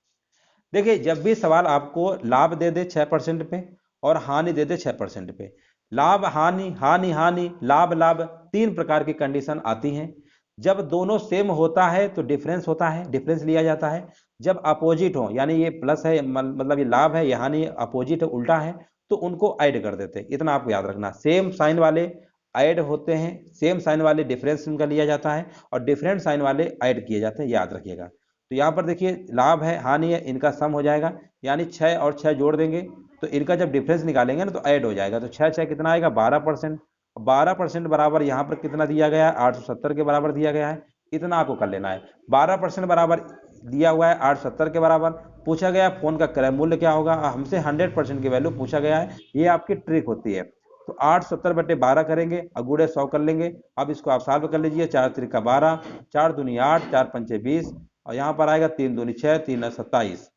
देखिए जब भी सवाल आपको लाभ दे दे 6% पे और हानि दे दे 6% पे, लाभ हानि हानि हानि लाभ लाभ, तीन प्रकार की कंडीशन आती हैं। जब दोनों सेम होता है तो डिफरेंस होता है, डिफरेंस लिया जाता है। जब अपोजिट हो, यानी ये प्लस है मतलब ये लाभ है, ये हानि अपोजिट है, उल्टा है, तो उनको ऐड कर देते हैं। इतना आपको याद रखना, सेम साइन वाले ऐड होते हैं, सेम साइन वाले डिफरेंस उनका लिया जाता है और डिफरेंट साइन वाले ऐड किए जाते हैं, याद रखिएगा। तो यहाँ पर देखिए लाभ है हानि है, इनका सम हो जाएगा, यानी 6 और 6 जोड़ देंगे तो इनका जब डिफरेंस निकालेंगे ना तो ऐड हो जाएगा। तो 6 6 कितना आएगा, 12%। 12% बराबर यहाँ पर कितना दिया गया है, 870 के बराबर दिया गया है। इतना आपको कर लेना है। 12% बराबर दिया हुआ है 870 के बराबर। पूछा गया फोन का क्रय मूल्य क्या होगा, हमसे 100% की वैल्यू पूछा गया है। ये आपकी ट्रिक होती है। तो 870 बटे 12 करेंगे और गुड़े 100 कर लेंगे। अब इसको आप सॉल्व कर लीजिए, 4 त्रिका 12, 4 दूनी 8, 4 पंचे 20, और यहाँ पर आएगा 3 दूनी 6, 3 27,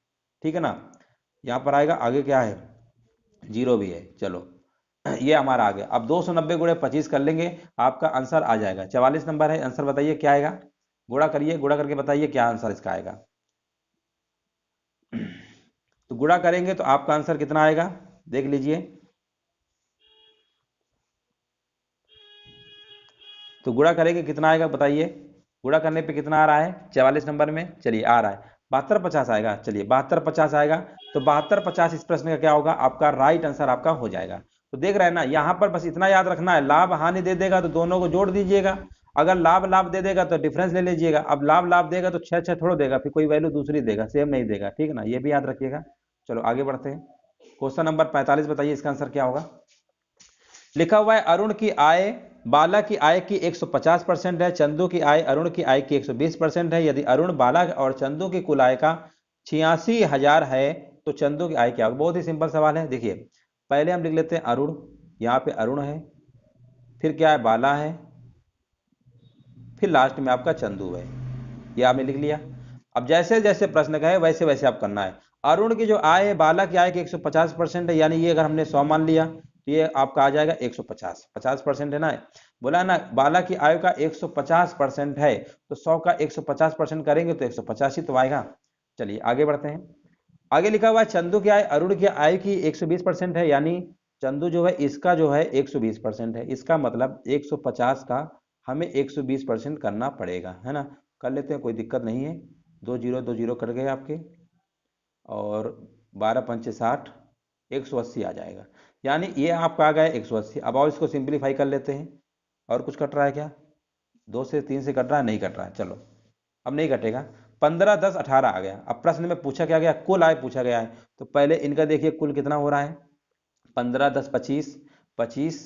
ठीक है ना। यहाँ पर आएगा, आगे क्या है, जीरो भी है। चलो ये हमारा आ गया। अब 290 गुणे 25 कर लेंगे, आपका आंसर आ जाएगा। 44 नंबर है, आंसर बताइए क्या आएगा। गुणा करिए, गुणा करके बताइए क्या आंसर इसका आएगा। तो गुणा करेंगे तो आपका आंसर कितना आएगा, देख लीजिए। तो गुणा करेंगे कितना आएगा बताइए। गुणा करने पे कितना आ रहा है 44 नंबर में, चलिए आ रहा है 72 50 आएगा। चलिए 72 50 आएगा, तो 72 50 इस प्रश्न का क्या होगा, आपका राइट आंसर आपका हो जाएगा। तो देख रहे हैं ना, यहाँ पर बस इतना याद रखना है, लाभ हानि दे देगा तो दोनों को जोड़ दीजिएगा। अगर लाभ लाभ दे देगा तो डिफरेंस ले लीजिएगा। अब लाभ लाभ देगा तो 6 6 थोड़ा देगा, फिर कोई वैल्यू दूसरी देगा, सेम नहीं देगा, ठीक है ना, ये भी याद रखिएगा। चलो आगे बढ़ते हैं। क्वेश्चन नंबर 45 बताइए इसका आंसर क्या होगा। लिखा हुआ है अरुण की आय बाला की आय की 150% है, चंदू की आय अरुण की आय की 120% है। यदि अरुण बाला और चंदू की कुल आय का 86,000 है तो चंदू की आय क्या होगी। बहुत ही सिंपल सवाल है। देखिए पहले हम लिख लेते हैं अरुण, यहाँ पे अरुण है, फिर क्या है बाला है, फिर लास्ट में आपका चंदू है, ये आपने लिख लिया। अब जैसे जैसे प्रश्न का है वैसे वैसे आप करना है। अरुण की जो आय है बाला की आय की 150% है, यानी ये अगर हमने 100 मान लिया तो ये आपका आ जाएगा 150, 50% है ना, बोला ना बाला की आय का 150% है, तो 100 का 150% करेंगे तो 150 ही तो आएगा। चलिए आगे बढ़ते हैं। आगे लिखा हुआ है चंदू की आय अरुण की आय की 120% है, यानी चंदू जो है इसका जो है 120% है, इसका मतलब 150 का हमें 120% करना पड़ेगा, है ना। कर लेते हैं, कोई दिक्कत नहीं है। 2 जीरो कट गए आपके, और 12 पंचे 60, 180 आ जाएगा। यानी ये आपका आ गया 180। अब और इसको सिंप्लीफाई कर लेते हैं। और कुछ कट रहा है क्या, 2 से 3 से कट रहा है, नहीं कट रहा है, चलो अब नहीं कटेगा। 15 10 18 आ गया। अब प्रश्न में पूछा क्या गया, कुल आय पूछा गया है, तो पहले इनका देखिए कुल कितना हो रहा है, 15 10 25, 25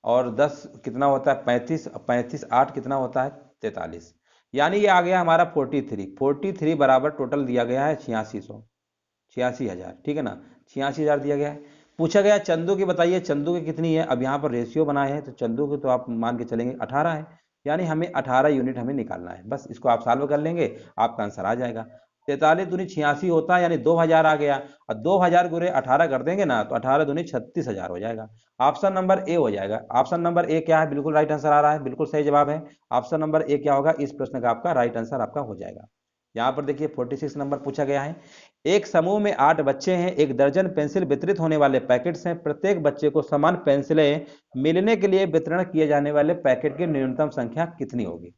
और 10 कितना होता है 35, 35 8 कितना होता है 43, यानी ये आ गया हमारा 43 बराबर टोटल दिया गया है 86,000, ठीक है ना, 86,000 दिया गया है। पूछा गया चंदू की बताइए, चंदू की कितनी है। अब यहाँ पर रेशियो बनाए हैं तो चंदू की तो आप मान के चलेंगे 18 है, यानी हमें 18 यूनिट हमें निकालना है। बस इसको आप सॉल्व कर लेंगे, आपका आंसर आ जाएगा। 43 दूनी 86 होता है, यानी 2000 आ गया, और 2000 गुरे 18 कर देंगे ना तो 18 दूनी 36,000 हो जाएगा। ऑप्शन नंबर ए हो जाएगा। ऑप्शन नंबर ए क्या है, बिल्कुल राइट आंसर आ रहा है, बिल्कुल सही जवाब है। ऑप्शन नंबर ए क्या होगा, इस प्रश्न का आपका राइट आंसर आपका हो जाएगा। यहाँ पर देखिए 46 नंबर पूछा गया है, एक समूह में 8 बच्चे हैं, 1 दर्जन पेंसिल वितरित होने वाले पैकेट्स हैं, प्रत्येक बच्चे को समान पेंसिलें मिलने के लिए वितरण किए जाने वाले पैकेट की न्यूनतम संख्या कितनी होगी।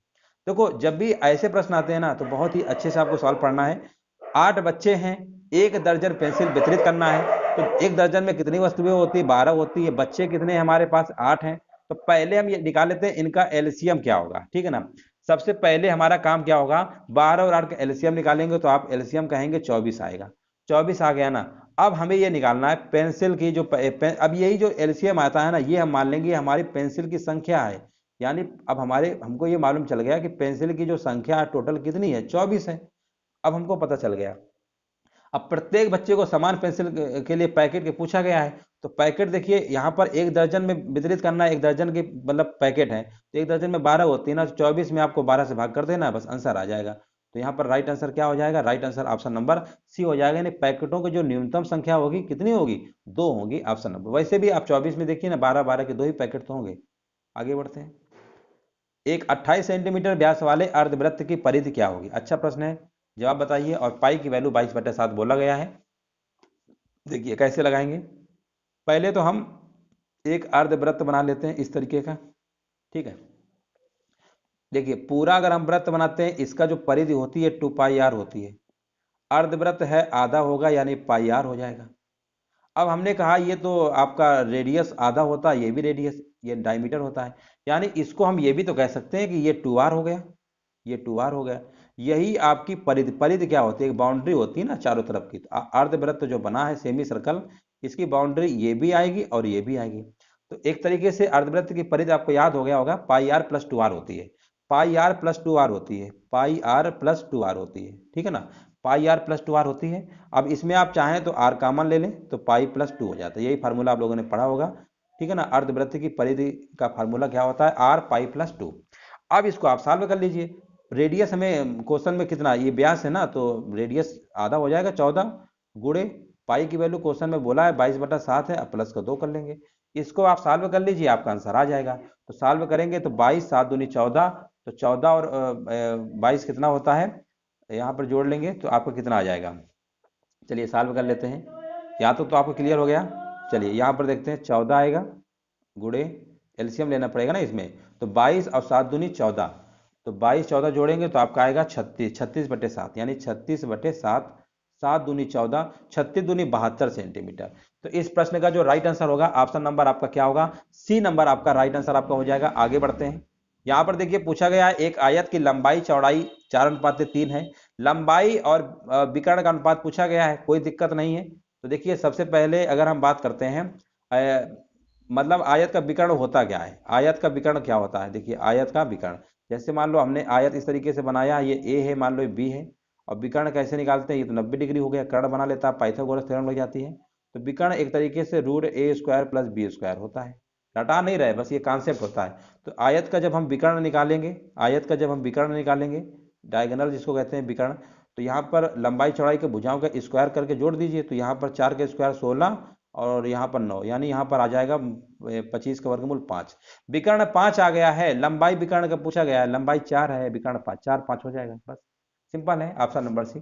देखो जब भी ऐसे प्रश्न आते हैं ना तो बहुत ही अच्छे से आपको सॉल्व पढ़ना है। 8 बच्चे हैं, 1 दर्जन पेंसिल वितरित करना है, तो 1 दर्जन में कितनी वस्तुएं होती है 12 होती है, बच्चे कितने हैं हमारे पास 8 हैं। तो पहले हम ये निकाल लेते हैं इनका एलसीएम क्या होगा, ठीक है ना। सबसे पहले हमारा काम क्या होगा, 12 और 8 का एलसीएम निकालेंगे, तो आप एलसीएम कहेंगे 24 आएगा, 24 आ गया ना। अब हमें ये निकालना है पेंसिल की जो अब यही जो एलसीएम आता है ना, ये हम मान लेंगे हमारी पेंसिल की संख्या है, यानी अब हमको ये मालूम चल गया कि पेंसिल की जो संख्या टोटल कितनी है 24 है। अब हमको पता चल गया। अब प्रत्येक बच्चे को समान पेंसिल के लिए पैकेट के पूछा गया है, तो पैकेट देखिए यहाँ पर 1 दर्जन में वितरित करना है, 1 दर्जन के मतलब पैकेट है, तो 1 दर्जन में 12 होती है ना, 24 में आपको 12 से भाग कर देना, बस आंसर आ जाएगा। तो यहाँ पर राइट आंसर क्या हो जाएगा, right answer option number C हो जाएगा, यानी पैकेटों की जो न्यूनतम संख्या होगी कितनी होगी, 2 होगी, ऑप्शन नंबर। वैसे भी आप 24 में देखिए ना 12 के 2 ही पैकेट तो होंगे। आगे बढ़ते हैं। एक 28 सेंटीमीटर व्यास वाले अर्धवृत्त की परिधि क्या होगी। अच्छा प्रश्न है, जवाब बताइए। और पाई की वैल्यू 22/7 बोला गया है। देखिए कैसे लगाएंगे, पहले तो हम एक अर्धवृत्त बना लेते हैं इस तरीके का, ठीक है। देखिए पूरा अगर हम वृत्त बनाते हैं, इसका जो परिधि होती है 2πr होती है, अर्धवृत्त है आधा होगा यानी πr हो जाएगा। अब हमने कहा ये तो आपका रेडियस आधा होता है, ये भी रेडियस ये डायमीटर होता है, यानी इसको हम ये भी तो कह सकते हैं कि ये 2r हो गया, ये 2r हो गया। यही आपकी परिधि, परिधि क्या होती है, एक बाउंड्री होती है ना चारों तरफ की। तो अर्धवृत्त जो बना है सेमी सर्कल, इसकी बाउंड्री ये भी आएगी और ये भी आएगी। तो एक तरीके से अर्धवृत्त की परिधि आपको याद हो गया होगा, πr+2r होती है, πr+2r होती है, πr+2r होती है, ठीक है ना, πr+2r होती है। अब इसमें आप चाहें तो r कॉमन ले लें तो π+2 हो जाता है, यही फार्मूला आप लोगों ने पढ़ा होगा, ठीक है ना। अर्धवृत्त की परिधि का फार्मूला क्या होता है, r π+2। अब इसको आप सॉल्व कर लीजिए। रेडियस हमें क्वेश्चन में कितना, ये व्यास है ना, तो रेडियस आधा हो जाएगा 14 गुणे पाई की वैल्यू क्वेश्चन में बोला है 22/7 है, अब प्लस का 2 कर लेंगे। इसको आप सॉल्व कर लीजिए, आपका आंसर आ जाएगा। तो सॉल्व करेंगे तो 22 7 दूनी 14, तो 14 और 22 कितना होता है, यहाँ पर जोड़ लेंगे तो आपको कितना आ जाएगा। चलिए सॉल्व कर लेते हैं, यहाँ तो आपको क्लियर हो गया। चलिए यहाँ पर देखते हैं 14 आएगा गुणे एलसीएम लेना पड़ेगा ना इसमें, तो 22 और 7 दूनी 14, तो 22 14 जोड़ेंगे तो आपका आएगा 36, 36/7 यानी 36/7, 7 दूनी 14, 36 दूनी 72 सेंटीमीटर। तो इस प्रश्न का जो राइट आंसर होगा ऑप्शन नंबर आपका क्या होगा, सी नंबर आपका राइट आंसर आपका हो जाएगा। आगे बढ़ते हैं। यहाँ पर देखिए पूछा गया है एक आयत की लंबाई चौड़ाई 4:3 है, लंबाई और विकर्ण का अनुपात पूछा गया है, कोई दिक्कत नहीं है। तो देखिए सबसे पहले अगर हम बात करते हैं मतलब आयत का विकर्ण होता क्या है, आयत का विकर्ण क्या होता है। देखिए आयत का विकर्ण, जैसे मान लो हमने आयत इस तरीके से बनाया, ये ए है, मान लो ये बी है, और विकर्ण कैसे निकालते हैं, ये तो 90 डिग्री हो गया, कर्ण बना लेता है, पाइथागोरस थ्योरम लग जाती है। तो विकर्ण एक तरीके से √a² + b² होता है, रटा नहीं रहे, बस ये कॉन्सेप्ट होता है। तो आयत का जब हम विकर्ण निकालेंगे, आयत का जब हम विकर्ण निकालेंगे, डायगोनल जिसको कहते हैं विकर्ण, तो यहाँ पर लंबाई चौड़ाई के भुजाओं का स्क्वायर करके जोड़ दीजिए, तो यहाँ पर 4 का स्क्वायर 16 और यहाँ पर 9, यानी यहाँ पर आ जाएगा 25 का वर्गमूल 5। विकर्ण 5 आ गया है, लंबाई विकर्ण का पूछा गया है, लंबाई 4 है, विकर्ण 5, 4 5 हो जाएगा, बस सिंपल है। Option number C,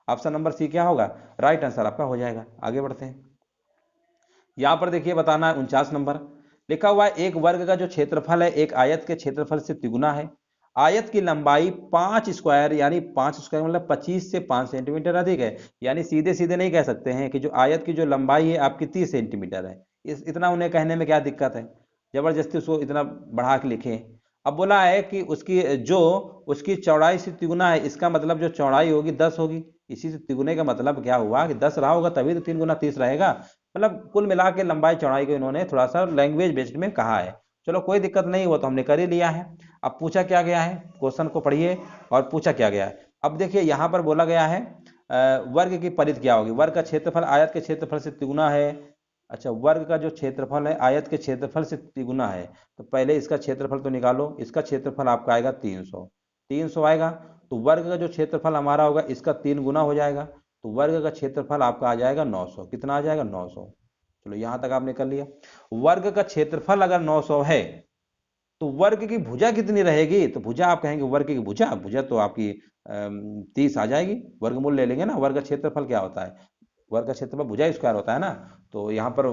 option number C क्या होगा, राइट आंसर आपका हो जाएगा। आगे बढ़ते हैं। यहाँ पर देखिए बताना है 49 नंबर, लिखा हुआ है एक वर्ग का जो क्षेत्रफल है एक आयत के क्षेत्रफल से तिगुना है, आयत की लंबाई 5 स्क्वायर यानी 5 स्क्वायर मतलब 25 से 5 सेंटीमीटर अधिक है, यानी सीधे सीधे नहीं कह सकते हैं कि जो आयत की जो लंबाई है आपकी 30 सेंटीमीटर है। इतना उन्हें कहने में क्या दिक्कत है, जबरदस्ती उसको इतना बढ़ा के लिखे। अब बोला है कि उसकी चौड़ाई से तिगुना है, इसका मतलब जो चौड़ाई होगी 10 होगी, इसी से तिगुने का मतलब क्या हुआ कि 10 रहा होगा तभी तो 3 गुना 30 रहेगा, मतलब कुल मिला के लंबाई चौड़ाई को इन्होंने थोड़ा सा लैंग्वेज बेस्ड में कहा है। चलो कोई दिक्कत नहीं, वो तो हमने कर ही लिया है। अब पूछा क्या गया है, क्वेश्चन को पढ़िए और पूछा क्या गया है। अब देखिए यहाँ पर बोला गया है वर्ग की परिधि क्या होगी। वर्ग का क्षेत्रफल आयत के क्षेत्रफल से तिगुना है। अच्छा, वर्ग का जो क्षेत्रफल है आयत के क्षेत्रफल से तिगुना है, तो पहले इसका क्षेत्रफल तो निकालो। इसका क्षेत्रफल आपका आएगा 300, 300 आएगा। तो वर्ग का जो क्षेत्रफल हमारा होगा इसका 3 गुना हो जाएगा, तो वर्ग का क्षेत्रफल आपका आ जाएगा 900। कितना आ जाएगा, 900। चलो यहां तक आपने कर लिया। वर्ग का क्षेत्रफल अगर 900 है तो वर्ग की भुजा कितनी रहेगी, तो भुजा आप कहेंगे वर्ग की भुजा, भुजा तो आपकी 30 आ जाएगी। वर्गमूल ले लेंगे ना, वर्ग का क्षेत्रफल क्या होता है, वर्ग का क्षेत्रफल भुजा स्क्वायर होता है ना। तो यहाँ पर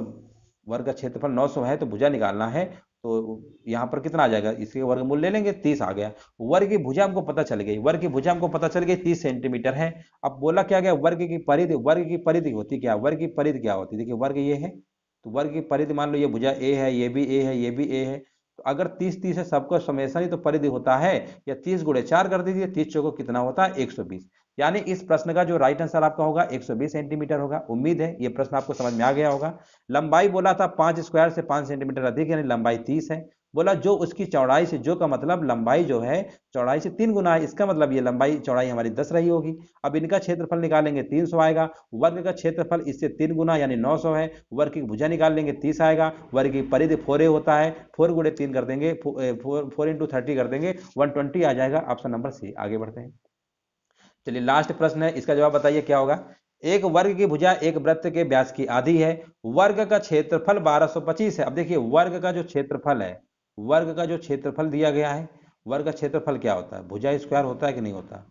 वर्ग का क्षेत्रफल 900 है तो भुजा निकालना है, तो यहाँ पर कितना आ जाएगा, इसके वर्गमूल ले लेंगे, 30 आ गया। वर्ग की भुजा हमको पता चल गई, वर्ग की भुजा हमको पता चल गई 30 सेंटीमीटर है। अब बोला क्या गया, वर्ग की परिधि, वर्ग की परिधि होती क्या, वर्ग की परिधि क्या होती है, देखिए वर्ग ये है, तो वर्ग की परिधि मान लो ये भुजा ए है, ये भी ए है, ये भी ए है, तो अगर 30 30 है सबको समेसन ही तो परिधि होता है, या 30 गुणे 4 कर दीजिए, 30 चौको कितना होता है 120। यानी इस प्रश्न का जो राइट आंसर आपका होगा 120 सेंटीमीटर होगा। उम्मीद है ये प्रश्न आपको समझ में आ गया होगा। लंबाई बोला था 5 स्क्वायर से 5 सेंटीमीटर अधिक, यानी लंबाई 30 है। बोला जो उसकी चौड़ाई से, जो का मतलब लंबाई जो है चौड़ाई से 3 गुना है, इसका मतलब ये लंबाई चौड़ाई हमारी 10 रही होगी। अब इनका क्षेत्रफल निकालेंगे 300 आएगा, वर्ग का क्षेत्रफल इससे 3 गुना यानी 900 है, वर्ग की भुजा निकाल लेंगे 30 आएगा, वर्ग की परिधि 4a होता है, 4 गुणे 3 कर देंगे, 4 इंटू 30 कर देंगे, 120 आ जाएगा। Option number C. आगे बढ़ते हैं। चलिए लास्ट प्रश्न है, इसका जवाब बताइए क्या होगा। एक वर्ग की भुजा एक वृत्त के व्यास की आधी है, वर्ग का क्षेत्रफल 1225 है। अब देखिए वर्ग का जो क्षेत्रफल है, वर्ग का जो क्षेत्रफल दिया गया है, वर्ग का क्षेत्रफल क्या होता है, भुजा स्क्वायर होता है कि नहीं होता,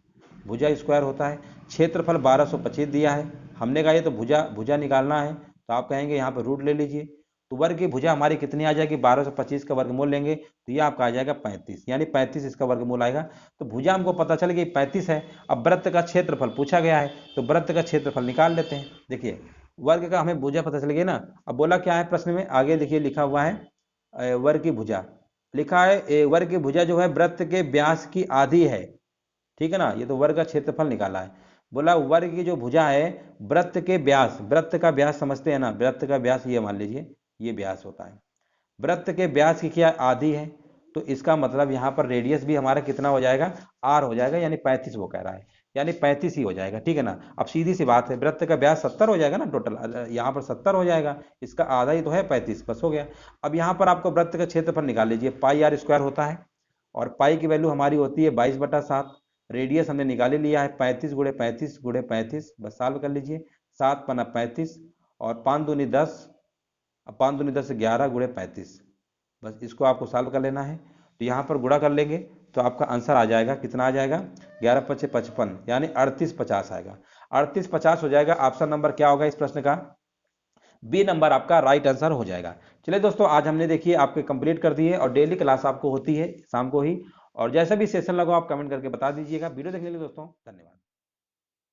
भुजा स्क्वायर होता है। क्षेत्रफल 1225 दिया है, हमने कहा ये तो भुजा भुजा निकालना है, तो आप कहेंगे यहाँ पर रूट ले लीजिए। तो वर्ग की भुजा हमारी कितनी आ जाएगी, 1225 का वर्गमूल लेंगे तो ये आपका आ जाएगा 35, यानी 35 इसका वर्गमूल आएगा। तो भुजा हमको पता चल गई 35 है। अब वृत्त का क्षेत्रफल पूछा गया है, तो वृत्त का क्षेत्रफल निकाल लेते हैं। देखिए वर्ग का हमें भुजा पता चल गई ना। अब बोला क्या है प्रश्न में, आगे देखिए लिखा हुआ है वर्ग की भुजा, लिखा है वर्ग की भुजा जो है वृत्त के व्यास की आधी है, ठीक है ना। ये तो वर्ग का क्षेत्रफल निकाला है। बोला वर्ग की जो भुजा है वृत्त के व्यास, वृत्त का व्यास समझते हैं ना, वृत्त का व्यास ये मान लीजिए ये व्यास होता है, वृत्त के व्यास की क्या आधी है, तो इसका मतलब यहाँ पर रेडियस भी हमारा कितना हो जाएगा, आर हो जाएगा, यानी 35 वो कह रहा है, यानी 35 ही हो जाएगा, ठीक है ना। अब सीधी सी बात है, वृत्त का व्यास 70 हो जाएगा ना टोटल, यहाँ पर 70 हो जाएगा, इसका आधा ही तो है 35, बस हो गया। अब यहाँ पर आपको वृत्त का क्षेत्रफल निकाल लीजिए, पाई आर स्क्वायर होता है, और पाई की वैल्यू हमारी होती है 22/7। रेडियस हमने निकाल ही लिया है 35 गुणे 35 गुणे 35, बस सॉल्व कर लीजिए, 7 पन्ना 35 और 5 दूनी 10, अब 5 दूनी 10 11 गुणे 35, बस इसको आपको सॉल्व कर लेना है। तो यहाँ पर गुणा कर लेंगे तो आपका आंसर आ जाएगा, कितना आ जाएगा, 11 × 5 = 55, यानी 3850 आएगा, 3850 हो जाएगा। ऑप्शन नंबर क्या होगा इस प्रश्न का, बी नंबर आपका राइट आंसर हो जाएगा। चलिए दोस्तों आज हमने देखिए आपके कंप्लीट कर दिए, और डेली क्लास आपको होती है शाम को ही, और जैसा भी सेशन लगा आप कमेंट करके बता दीजिएगा। वीडियो देखने के लिए दोस्तों धन्यवाद।